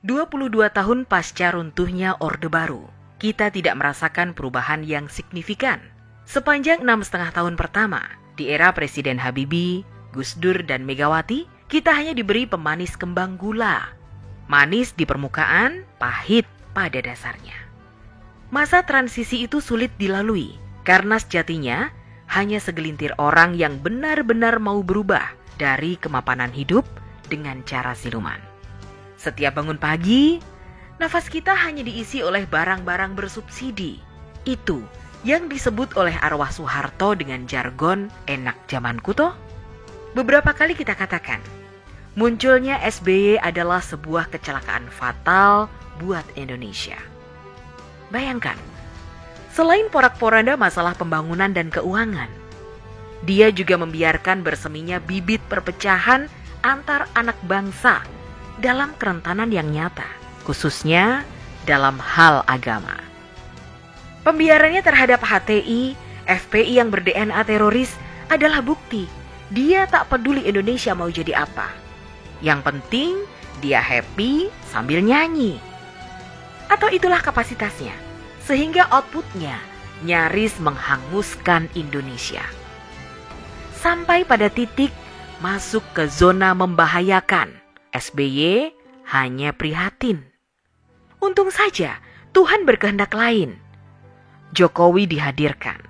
22 tahun pasca runtuhnya Orde Baru, kita tidak merasakan perubahan yang signifikan. Sepanjang 6,5 tahun pertama, di era Presiden Habibie, Gus Dur, dan Megawati, kita hanya diberi pemanis kembang gula. Manis di permukaan, pahit pada dasarnya. Masa transisi itu sulit dilalui, karena sejatinya hanya segelintir orang yang benar-benar mau berubah dari kemapanan hidup dengan cara siluman. Setiap bangun pagi, nafas kita hanya diisi oleh barang-barang bersubsidi. Itu yang disebut oleh arwah Soeharto dengan jargon enak zamanku toh. Beberapa kali kita katakan, munculnya SBY adalah sebuah kecelakaan fatal buat Indonesia. Bayangkan, selain porak-poranda masalah pembangunan dan keuangan, dia juga membiarkan berseminya bibit perpecahan antar anak bangsa dalam kerentanan yang nyata, khususnya dalam hal agama. Pembiarannya terhadap HTI, FPI yang ber-DNA teroris adalah bukti dia tak peduli Indonesia mau jadi apa. Yang penting dia happy sambil nyanyi. Atau itulah kapasitasnya, sehingga outputnya nyaris menghanguskan Indonesia. Sampai pada titik masuk ke zona membahayakan, SBY hanya prihatin. Untung saja Tuhan berkehendak lain. Jokowi dihadirkan,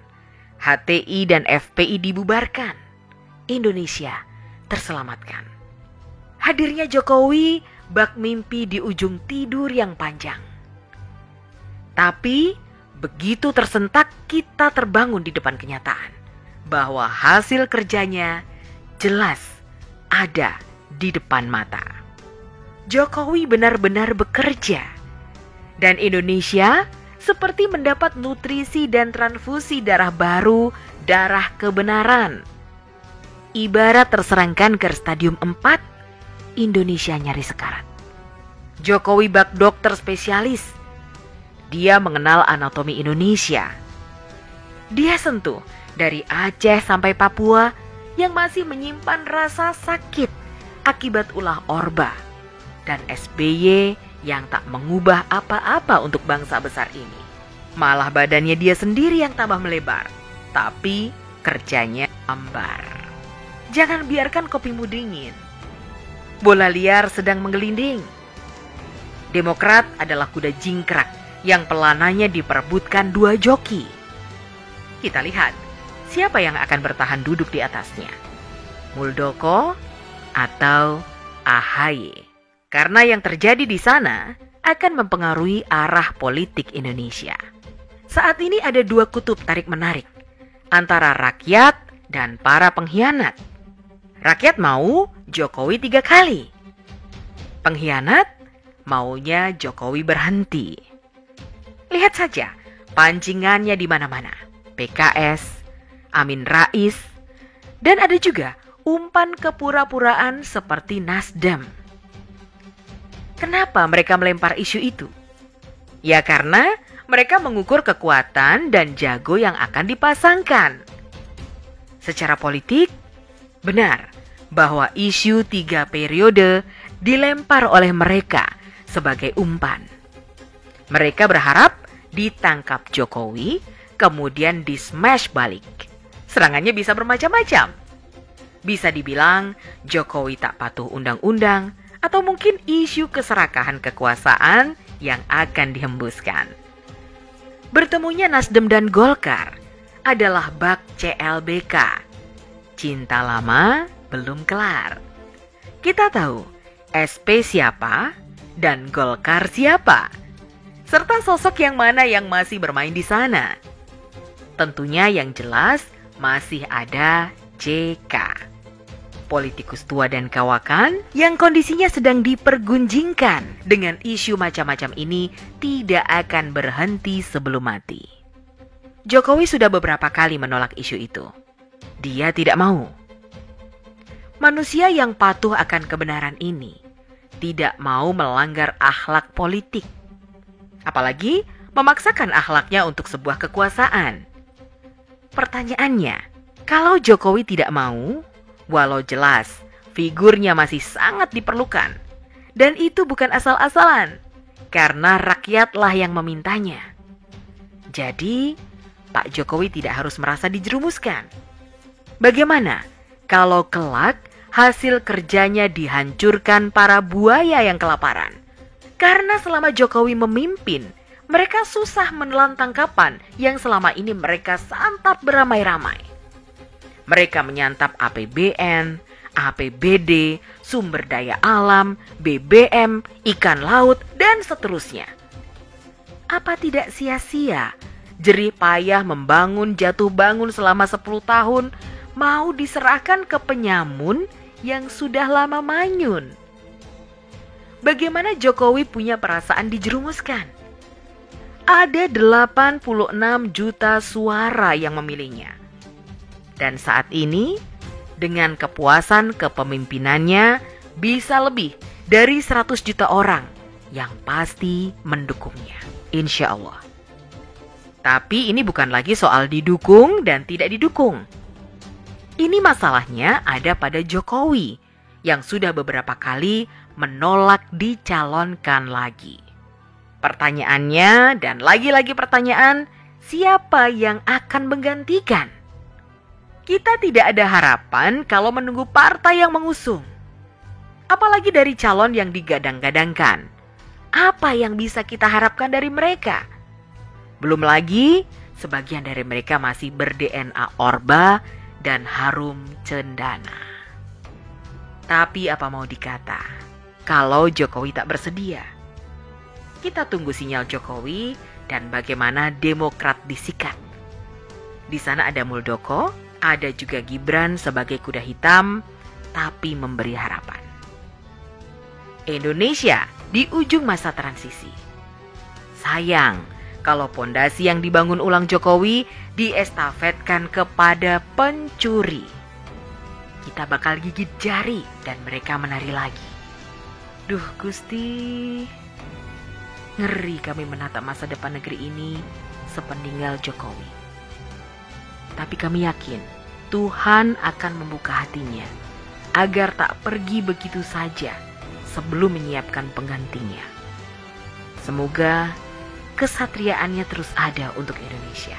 HTI dan FPI dibubarkan, Indonesia terselamatkan. Hadirnya Jokowi bak mimpi di ujung tidur yang panjang. Tapi begitu tersentak kita terbangun di depan kenyataan bahwa hasil kerjanya jelas ada di depan mata. Jokowi benar-benar bekerja dan Indonesia seperti mendapat nutrisi dan transfusi darah baru, darah kebenaran. Ibarat terserangkan ke stadium 4, Indonesia nyaris sekarat. Jokowi bak dokter spesialis. Dia mengenal anatomi Indonesia. Dia sentuh dari Aceh sampai Papua yang masih menyimpan rasa sakit akibat ulah Orba. Dan SBY yang tak mengubah apa-apa untuk bangsa besar ini. Malah badannya dia sendiri yang tambah melebar, tapi kerjanya ambar. Jangan biarkan kopimu dingin. Bola liar sedang menggelinding. Demokrat adalah kuda jingkrak yang pelananya diperebutkan 2 joki. Kita lihat siapa yang akan bertahan duduk di atasnya, Muldoko atau AHY. Karena yang terjadi di sana akan mempengaruhi arah politik Indonesia. Saat ini ada 2 kutub tarik-menarik antara rakyat dan para pengkhianat. Rakyat mau Jokowi 3 kali. Pengkhianat maunya Jokowi berhenti. Lihat saja pancingannya di mana-mana. PKS, Amin Rais, dan ada juga umpan kepura-puraan seperti Nasdem. Kenapa mereka melempar isu itu? Ya karena mereka mengukur kekuatan dan jago yang akan dipasangkan. Secara politik, benar bahwa isu 3 periode dilempar oleh mereka sebagai umpan. Mereka berharap ditangkap Jokowi, kemudian di-smash balik. Serangannya bisa bermacam-macam. Bisa dibilang Jokowi tak patuh undang-undang, atau mungkin isu keserakahan kekuasaan yang akan dihembuskan. Bertemunya Nasdem dan Golkar adalah bak CLBK. Cinta lama belum kelar. Kita tahu SP siapa dan Golkar siapa, serta sosok yang mana yang masih bermain di sana. Tentunya yang jelas masih ada JK. Politikus tua dan kawakan yang kondisinya sedang dipergunjingkan dengan isu macam-macam ini tidak akan berhenti sebelum mati. Jokowi sudah beberapa kali menolak isu itu. Dia tidak mau. Manusia yang patuh akan kebenaran ini tidak mau melanggar akhlak politik. Apalagi memaksakan akhlaknya untuk sebuah kekuasaan. Pertanyaannya, kalau Jokowi tidak mau, walau jelas figurnya masih sangat diperlukan Dan itu bukan asal-asalan, karena rakyatlah yang memintanya. Jadi, Pak Jokowi tidak harus merasa dijerumuskan. Bagaimana kalau kelak hasil kerjanya dihancurkan para buaya yang kelaparan? Karena selama Jokowi memimpin, mereka susah menelan tangkapan yang selama ini mereka santap beramai-ramai. Mereka menyantap APBN, APBD, sumber daya alam, BBM, ikan laut, dan seterusnya. Apa tidak sia-sia jerih payah membangun jatuh bangun selama 10 tahun mau diserahkan ke penyamun yang sudah lama manyun? Bagaimana Jokowi punya perasaan dijerumuskan? Ada 86 juta suara yang memilihnya. Dan saat ini, dengan kepuasan kepemimpinannya, bisa lebih dari 100 juta orang yang pasti mendukungnya, insya Allah. Tapi ini bukan lagi soal didukung dan tidak didukung. Ini masalahnya ada pada Jokowi yang sudah beberapa kali menolak dicalonkan lagi. Pertanyaannya dan lagi-lagi pertanyaan, siapa yang akan menggantikan? Kita tidak ada harapan kalau menunggu partai yang mengusung. Apalagi dari calon yang digadang-gadangkan. Apa yang bisa kita harapkan dari mereka? Belum lagi, sebagian dari mereka masih ber-DNA Orba dan harum cendana. Tapi apa mau dikata, kalau Jokowi tak bersedia? Kita tunggu sinyal Jokowi dan bagaimana Demokrat disikat. Di sana ada Muldoko, ada juga Gibran sebagai kuda hitam, tapi memberi harapan. Indonesia di ujung masa transisi. Sayang kalau pondasi yang dibangun ulang Jokowi diestafetkan kepada pencuri. Kita bakal gigit jari dan mereka menari lagi. Duh Gusti, ngeri kami menatap masa depan negeri ini sepeninggal Jokowi. Tapi kami yakin Tuhan akan membuka hatinya agar tak pergi begitu saja sebelum menyiapkan penggantinya. Semoga kesatriaannya terus ada untuk Indonesia.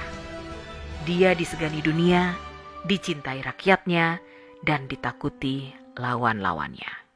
Dia disegani dunia, dicintai rakyatnya, dan ditakuti lawan-lawannya.